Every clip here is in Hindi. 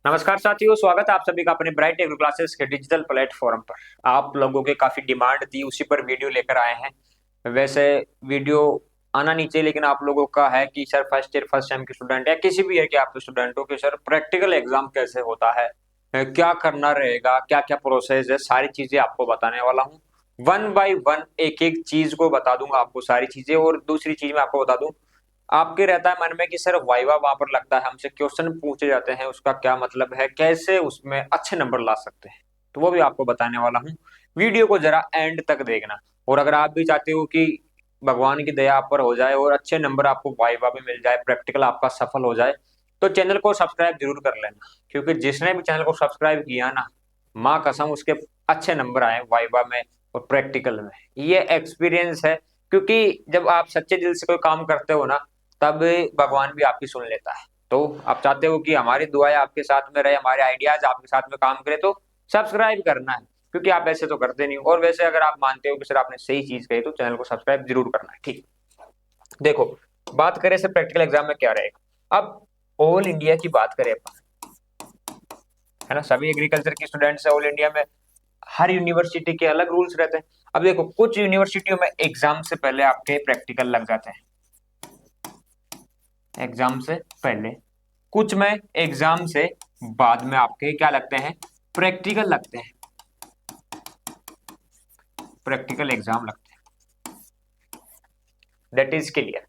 नमस्कार साथियों, स्वागत है आप सभी का अपने ब्राइट एग्रो क्लासेस के डिजिटल प्लेटफॉर्म पर। आप लोगों के काफी डिमांड थी, उसी पर वीडियो लेकर आए हैं। वैसे वीडियो आना नहीं चाहिए, लेकिन आप लोगों का है कि sir first year first sem के स्टूडेंट या किसी भी ईयर के आप स्टूडेंट हो कि सर प्रैक्टिकल एग्जाम कैसे होता है, क्या करना रहेगा, क्या क्या प्रोसेस है, सारी चीजें आपको बताने वाला हूँ। वन बाय वन एक एक चीज को बता दूंगा आपको सारी चीजें। और दूसरी चीज मैं आपको बता दूं, आपके रहता है मन में कि सर वाइवा वहां पर लगता है, हमसे क्वेश्चन पूछे जाते हैं, उसका क्या मतलब है, कैसे उसमें अच्छे नंबर ला सकते हैं, तो वो भी आपको बताने वाला हूँ। वीडियो को जरा एंड तक देखना। और अगर आप भी चाहते हो कि भगवान की दया आप पर हो जाए और अच्छे नंबर आपको वाइवा में मिल जाए, प्रैक्टिकल आपका सफल हो जाए, तो चैनल को सब्सक्राइब जरूर कर लेना। क्योंकि जिसने भी चैनल को सब्सक्राइब किया ना, माँ कसम उसके अच्छे नंबर आए वाइवा में और प्रैक्टिकल में। ये एक्सपीरियंस है। क्योंकि जब आप सच्चे दिल से कोई काम करते हो ना, तब भगवान भी आपकी सुन लेता है। तो आप चाहते हो कि हमारी दुआएं आपके साथ में रहे, हमारे आइडियाज आपके साथ में काम करे, तो सब्सक्राइब करना है। क्योंकि आप ऐसे तो करते नहीं हो। और वैसे अगर आप मानते हो कि सर आपने सही चीज कही, तो चैनल को सब्सक्राइब जरूर करना है। ठीक, देखो, बात करें सर प्रैक्टिकल एग्जाम में क्या रहेगा। अब ऑल इंडिया की बात करें अपन, है ना, सभी एग्रीकल्चर के स्टूडेंट्स है ऑल इंडिया में। हर यूनिवर्सिटी के अलग रूल्स रहते हैं। अब देखो, कुछ यूनिवर्सिटियों में एग्जाम से पहले आपके प्रैक्टिकल लग जाते हैं, एग्जाम से पहले। कुछ में एग्जाम से बाद में आपके क्या लगते हैं, प्रैक्टिकल लगते हैं, प्रैक्टिकल एग्जाम लगते हैं। That is clear.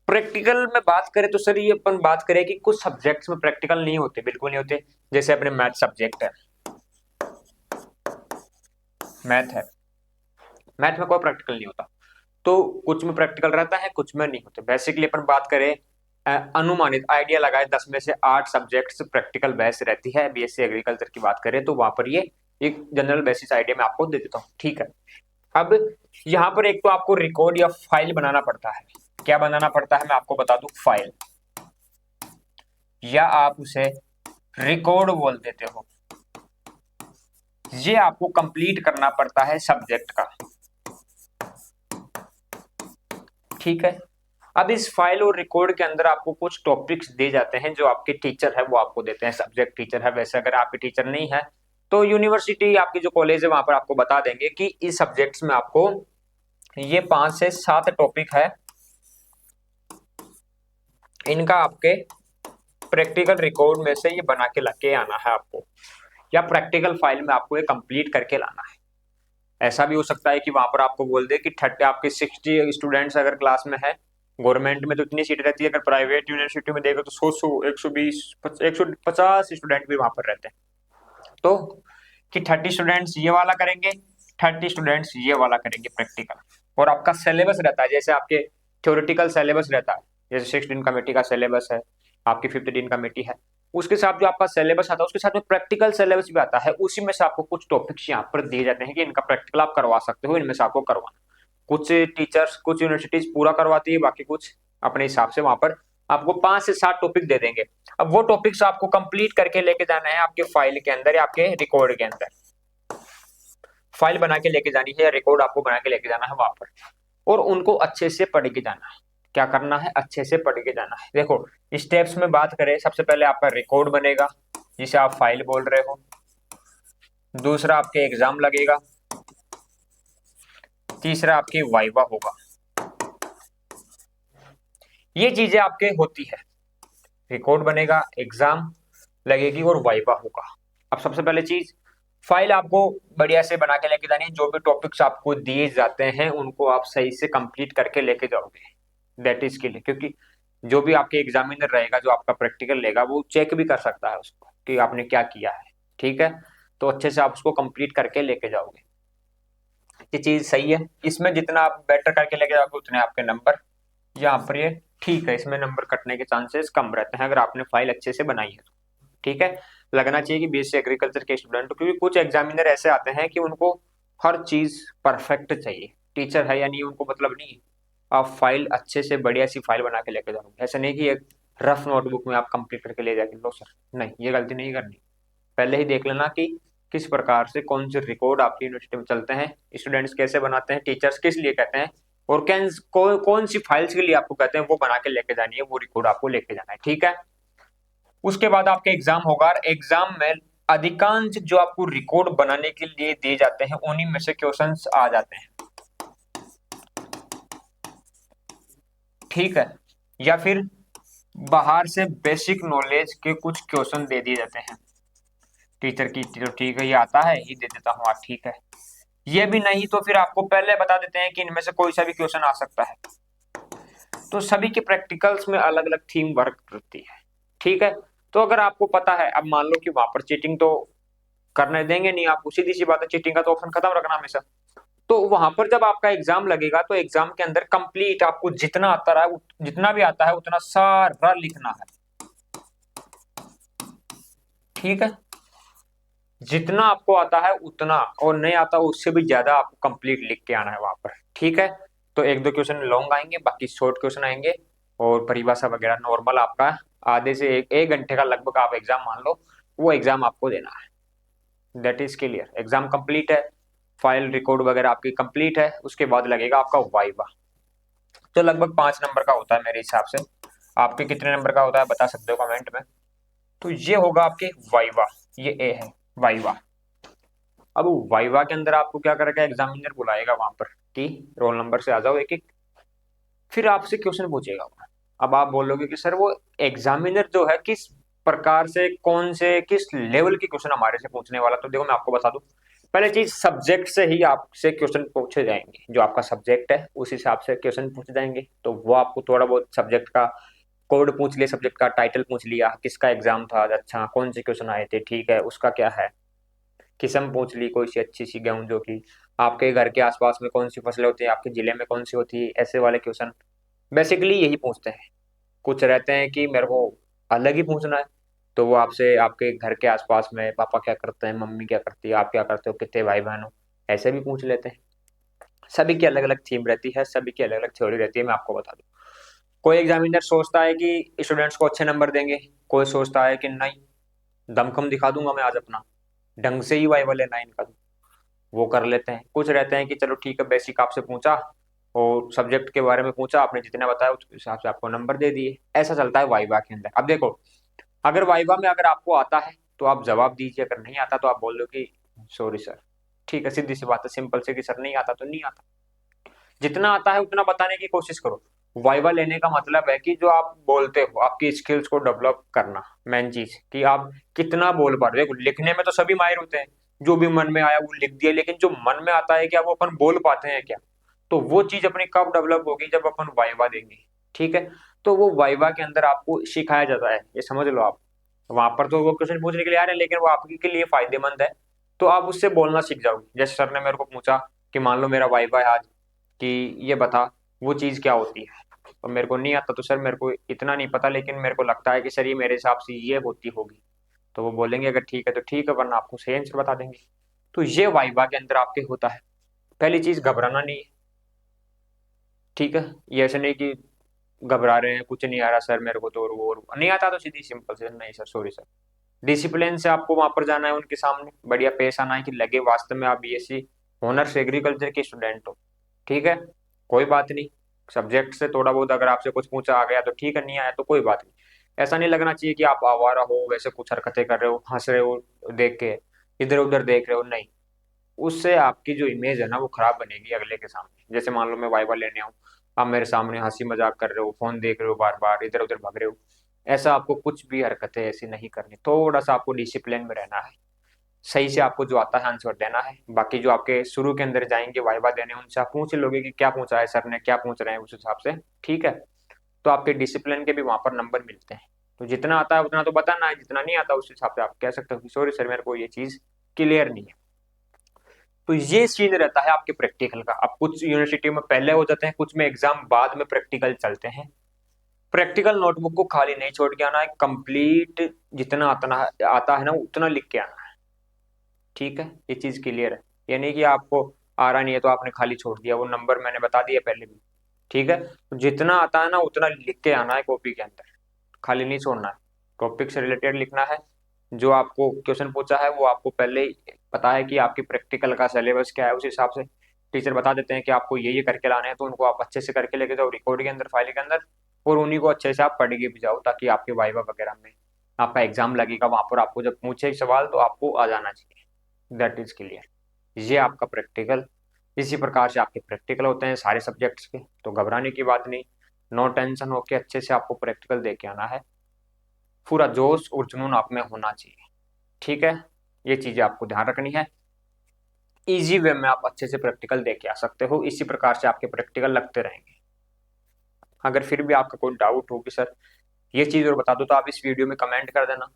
प्रैक्टिकल में बात करें तो सर ये अपन बात करें कि कुछ सब्जेक्ट्स में प्रैक्टिकल नहीं होते, बिल्कुल नहीं होते। जैसे अपने मैथ सब्जेक्ट है, मैथ है, मैथ में कोई प्रैक्टिकल नहीं होता। तो कुछ में प्रैक्टिकल रहता है, कुछ में नहीं होते। बेसिकली अपन बात करें, अनुमानित आइडिया लगाए 10 में से 8 सब्जेक्ट्स प्रैक्टिकल बेस रहती है। बीएससी एग्रीकल्चर की बात करें तो वहां पर ये एक जनरल बेसिस आइडिया मैं आपको दे देता हूँ, ठीक है। अब यहाँ पर एक तो आपको रिकॉर्ड या फाइल बनाना पड़ता है। क्या बनाना पड़ता है मैं आपको बता दूं, फाइल, या आप उसे रिकॉर्ड बोल देते हो। ये आपको कंप्लीट करना पड़ता है सब्जेक्ट का, ठीक है। अब इस फाइल और रिकॉर्ड के अंदर आपको कुछ टॉपिक्स दिए जाते हैं, जो आपके टीचर है वो आपको देते हैं, सब्जेक्ट टीचर है। वैसे अगर आपके टीचर नहीं है, तो यूनिवर्सिटी आपकी जो कॉलेज है वहां पर आपको बता देंगे कि इस सब्जेक्ट्स में आपको ये 5 से 7 टॉपिक है, इनका आपके प्रैक्टिकल रिकॉर्ड में से ये बना के लाके आना है आपको, या प्रैक्टिकल फाइल में आपको ये कंप्लीट करके लाना है। ऐसा भी हो सकता है कि वहां पर आपको बोल दे कि 30 आपके 60 स्टूडेंट्स अगर क्लास में है। गवर्नमेंट में तो इतनी सीट रहती है, अगर प्राइवेट यूनिवर्सिटी में देखो तो 100 120 150 स्टूडेंट भी वहां पर रहते हैं। तो कि 30 स्टूडेंट्स ये वाला करेंगे, 30 स्टूडेंट्स ये वाला करेंगे प्रैक्टिकल। और आपका सिलेबस रहता है, जैसे आपके थ्योरेटिकल सिलेबस रहता है, जैसे 6 दिन कमेटी का सिलेबस है, आपकी 5th दिन कमेटी है, उसके साथ जो आपका सिलेबस आता है उसके साथ में प्रैक्टिकल सिलेबस भी आता है। उसी में से आपको कुछ टॉपिक्स यहाँ पर दिए जाते हैं कि इनका प्रैक्टिकल आप करवा सकते हो, इनमें से आपको करवाना। कुछ टीचर्स, कुछ यूनिवर्सिटीज पूरा करवाती है, बाकी कुछ अपने हिसाब से वहां पर आपको 5 से 7 टॉपिक दे देंगे। अब वो टॉपिक्स आपको कंप्लीट करके लेके जाना है आपके फाइल के अंदर या आपके रिकॉर्ड के अंदर। फाइल बना के लेके जानी है या रिकॉर्ड आपको बना के लेके जाना है वहां पर, और उनको अच्छे से पढ़ के जाना है। क्या करना है, अच्छे से पढ़ के जाना है। देखो, स्टेप्स में बात करें, सबसे पहले आपका रिकॉर्ड बनेगा जिसे आप फाइल बोल रहे हो। दूसरा आपके एग्जाम लगेगा। तीसरा आपकी वाइवा होगा। ये चीजें आपके होती है, रिकॉर्ड बनेगा, एग्जाम लगेगी और वाइवा होगा। अब सबसे पहले चीज, फाइल आपको बढ़िया से बना के लेके जानी है। जो भी टॉपिक्स आपको दिए जाते हैं उनको आप सही से कंप्लीट करके लेके जाओगे, दैट इज के लिए। क्योंकि जो भी आपके एग्जामिनर रहेगा, जो आपका प्रैक्टिकल लेगा, वो चेक भी कर सकता है उसको कि आपने क्या किया है, ठीक है। तो अच्छे से आप उसको कंप्लीट करके लेके जाओगे, ये चीज सही है। इसमें जितना आप बेटर करके लेके जाओगे उतने आपके नंबर यहाँ पर ये ठीक है, इसमें नंबर कटने के चांसेस कम रहते हैं अगर आपने फाइल अच्छे से बनाई है तो, ठीक है। लगना चाहिए कि बीएससी एग्रीकल्चर के स्टूडेंट, क्योंकि कुछ एग्जामिनर ऐसे आते हैं कि उनको हर चीज परफेक्ट चाहिए। टीचर है या नहीं उनको मतलब नहीं है, आप फाइल अच्छे से बढ़िया सी फाइल बना के लेके जाओगे। ऐसा नहीं कि एक रफ नोटबुक में आप कंप्लीट करके ले जाके लो सर, नहीं, ये गलती नहीं करनी। पहले ही देख लेना कि किस प्रकार से कौन से रिकॉर्ड आपकी यूनिवर्सिटी में चलते हैं, स्टूडेंट्स कैसे बनाते हैं, टीचर्स किस लिए कहते हैं, और कौन सी फाइल्स के लिए आपको कहते हैं, वो बना के लेके जानी है, वो रिकॉर्ड आपको लेके जाना है, ठीक है। उसके बाद आपके एग्जाम होगा, और एग्जाम में अधिकांश जो आपको रिकॉर्ड बनाने के लिए दिए जाते हैं उन्हीं में से क्वेश्चंस आ जाते हैं, ठीक है। या फिर बाहर से बेसिक नॉलेज के कुछ क्वेश्चन दे दिए जाते हैं टीचर की, तो ठीक है ये आता है ये दे देता हूँ, आप ठीक है। ये भी नहीं तो फिर आपको पहले बता देते हैं कि इनमें से कोई सा भी क्वेश्चन आ सकता है। तो सभी के प्रैक्टिकल्स में अलग अलग थीम वर्क करती है, ठीक है। तो अगर आपको पता है, अब मान लो कि वहां पर चीटिंग तो करने देंगे नहीं आपको, सीधी सी बात है, चीटिंग का तो ऑप्शन खत्म रखना हमेशा। तो वहां पर जब आपका एग्जाम लगेगा तो एग्जाम के अंदर कंप्लीट आपको जितना आता रहा, जितना भी आता है उतना सारा लिखना है, ठीक है। जितना आपको आता है उतना, और नहीं आता उससे भी ज्यादा आपको कंप्लीट लिख के आना है वहां पर, ठीक है। तो एक दो क्वेश्चन लॉन्ग आएंगे, बाकी शॉर्ट क्वेश्चन आएंगे, और परिभाषा वगैरह नॉर्मल आपका आधे से एक घंटे का लगभग आप एग्जाम मान लो, वो एग्जाम आपको देना है। That is clear, exam complete है, फाइल रिकॉर्ड वगैरह आपकी कंप्लीट है, उसके बाद लगेगा आपका वाइवा, जो लगभग 5 नंबर का होता है मेरे हिसाब से। आपके कितने नंबर का होता है बता सकते हो कमेंट में। तो ये होगा आपके वाइवा, ये ए है वाइवा। अब वाइवा के अंदर आपको क्या करेगा, एग्जामिनर बुलाएगा वहां पर कि रोल नंबर से आ जाओ एक एक, फिर आपसे क्वेश्चन पूछेगा वो। अब आप बोलोगे कि सर वो एग्जामिनर जो है किस प्रकार से, कौन से किस लेवल के क्वेश्चन हमारे से पूछने वाला, तो देखो मैं आपको बता दूं। पहले चीज, सब्जेक्ट से ही आपसे क्वेश्चन पूछे जाएंगे, जो आपका सब्जेक्ट है उस हिसाब से क्वेश्चन पूछे जाएंगे। तो वो आपको थोड़ा बहुत सब्जेक्ट का कोड पूछ लिया, सब्जेक्ट का टाइटल पूछ लिया, किसका एग्जाम था आज, अच्छा कौन से क्वेश्चन आए थे, ठीक है, उसका क्या है, किस्म पूछ ली कोई सी अच्छी सी गेहूं जो कि आपके घर के आसपास में कौन सी फसलें होती है, आपके जिले में कौन सी होती है, ऐसे वाले क्वेश्चन बेसिकली यही पूछते हैं। कुछ रहते हैं कि मेरे को अलग ही पूछना है, तो वो आपसे आपके घर के आसपास में पापा क्या करते हैं, मम्मी क्या करती है, आप क्या करते हो, कितने भाई बहन हो, ऐसे भी पूछ लेते हैं। सभी की अलग अलग थीम रहती है, सभी की अलग अलग थ्योरी रहती है, मैं आपको बता दूं। कोई एग्जामिनर सोचता है कि स्टूडेंट्स को अच्छे नंबर देंगे, कोई सोचता है कि नहीं, दमखम दिखा दूंगा मैं आज अपना, ढंग से ही वाइवा लेना है इनका, वो कर लेते हैं। कुछ रहते हैं कि चलो ठीक है, बेसिक आपसे पूछा और सब्जेक्ट के बारे में पूछा, आपने जितने बताया उस हिसाब से आपको नंबर दे दिए, ऐसा चलता है वाइवा के अंदर। अब देखो, अगर वाइवा में अगर आपको आता है तो आप जवाब दीजिए, अगर नहीं आता तो आप बोल दो कि सॉरी सर, ठीक है, सीधी सी बात है, सिंपल से, कि सर नहीं आता तो नहीं आता। जितना आता है उतना बताने की कोशिश करो। वाइवा लेने का मतलब है कि जो आप बोलते हो, आपकी स्किल्स को डेवलप करना, मेन चीज कि आप कितना बोल पा रहे हो। देखो, लिखने में तो सभी माहिर होते हैं, जो भी मन में आया वो लिख दिया, लेकिन जो मन में आता है क्या वो अपन बोल पाते हैं क्या, तो वो चीज अपनी कब डेवलप होगी, जब अपन वाइवा देंगे, ठीक है। तो वो वाइवा के अंदर आपको सिखाया जाता है, ये समझ लो आप। वहां पर तो वो क्वेश्चन पूछने के लिए आ रहे हैं, लेकिन वो आपके के लिए फायदेमंद है, तो आप उससे बोलना सीख जाओगे। जैसे सर ने मेरे को पूछा कि मान लो मेरा वाइवा है आज, कि ये बता वो चीज क्या होती है, और मेरे को नहीं आता, तो सर मेरे को इतना नहीं पता, लेकिन मेरे को लगता है कि सर ये मेरे हिसाब से ये होती होगी। तो वो बोलेंगे अगर ठीक है तो ठीक है, वरना आपको सही आंसर बता देंगे। तो ये वाइवा के अंदर आपके होता है। पहली चीज, घबराना नहीं है, ठीक है। ये ऐसे नहीं कि घबरा रहे हैं, कुछ नहीं आ रहा सर मेरे को, तो और नहीं आता तो सीधी सिंपल से नहीं सर सॉरी सर। डिसिप्लिन से आपको वहां पर जाना है, उनके सामने बढ़िया पेश आना है, कि लगे वास्तव में आप बीएससी ऑनर्स एग्रीकल्चर के स्टूडेंट हो, ठीक है। कोई बात नहीं, सब्जेक्ट से थोड़ा बहुत अगर आपसे कुछ पूछा आ गया तो ठीक है, नहीं आया तो कोई बात नहीं। ऐसा नहीं लगना चाहिए कि आप आवारा हो, वैसे कुछ हरकतें कर रहे हो, हंस रहे हो देख के, इधर उधर देख रहे हो, नहीं। उससे आपकी जो इमेज है ना वो खराब बनेगी अगले के सामने। जैसे मान लो मैं वाइवा लेने आऊँ, आप मेरे सामने हंसी मजाक कर रहे हो, फोन देख रहे हो, बार बार इधर उधर भाग रहे हो, ऐसा आपको कुछ भी हरकतें ऐसी नहीं करनी। थोड़ा सा आपको डिसिप्लिन में रहना है, सही से आपको जो आता है आंसर देना है। बाकी जो आपके शुरू के अंदर जाएंगे वाइवा देने, उनसे आप पूछ लोगे कि क्या पूछा है सर ने, क्या पूछ रहे हैं, उस हिसाब से, ठीक है। तो आपके डिसिप्लिन के भी वहां पर नंबर मिलते हैं। तो जितना आता है उतना तो बताना है, जितना नहीं आता उस हिसाब से आप कह सकते हो कि सॉरी सर मेरे को ये चीज क्लियर नहीं है। तो ये सीन रहता है आपके प्रैक्टिकल का। अब कुछ यूनिवर्सिटी में पहले हो जाते हैं, कुछ में एग्जाम बाद में प्रैक्टिकल चलते हैं। प्रैक्टिकल नोटबुक को खाली नहीं छोड़ के आना है, कंप्लीट जितना आता है ना उतना लिख के आना है, ठीक है। ये चीज क्लियर है, ये नहीं कि आपको आ रहा नहीं है तो आपने खाली छोड़ दिया, वो नंबर मैंने बता दिया पहले भी, ठीक है। तो जितना आता है ना उतना लिख के आना है कॉपी के अंदर, खाली नहीं छोड़ना है। टॉपिक से रिलेटेड लिखना है, जो आपको क्वेश्चन पूछा है वो आपको पहले ही पता है कि आपकी प्रैक्टिकल का सिलेबस क्या है, उस हिसाब से टीचर बता देते हैं कि आपको ये करके लाने हैं, तो उनको आप अच्छे से करके लेके जाओ रिकॉर्ड के अंदर, फाइल के अंदर, और उन्हीं को अच्छे से आप पढ़ के भी जाओ, ताकि आपके वाइवा वगैरह में आपका एग्जाम लगेगा, वहां पर आपको जब पूछे सवाल तो आपको आ जाना चाहिए। That is clear. ये आपका प्रैक्टिकल, इसी प्रकार से आपके प्रैक्टिकल होते हैं सारे सब्जेक्ट्स के, तो घबराने की बात नहीं। नो टेंशन होके अच्छे से आपको प्रैक्टिकल दे के आना है, पूरा जोश और जुनून आप में होना चाहिए। ठीक है, ये चीजें आपको ध्यान रखनी है। इजी वे में आप अच्छे से प्रैक्टिकल दे के आ सकते हो, इसी प्रकार से आपके प्रैक्टिकल लगते रहेंगे। अगर फिर भी आपका कोई डाउट हो कि सर ये चीज और बता दो, तो आप इस वीडियो में कमेंट कर देना,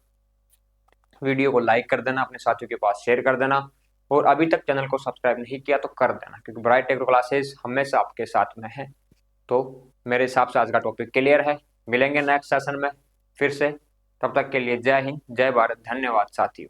वीडियो को लाइक कर देना, अपने साथियों के पास शेयर कर देना, और अभी तक चैनल को सब्सक्राइब नहीं किया तो कर देना, क्योंकि ब्राइट एग्रो क्लासेस हमेशा आपके साथ में है। तो मेरे हिसाब से आज का टॉपिक क्लियर है। मिलेंगे नेक्स्ट सेशन में फिर से, तब तक के लिए जय हिंद, जय भारत, धन्यवाद साथियों।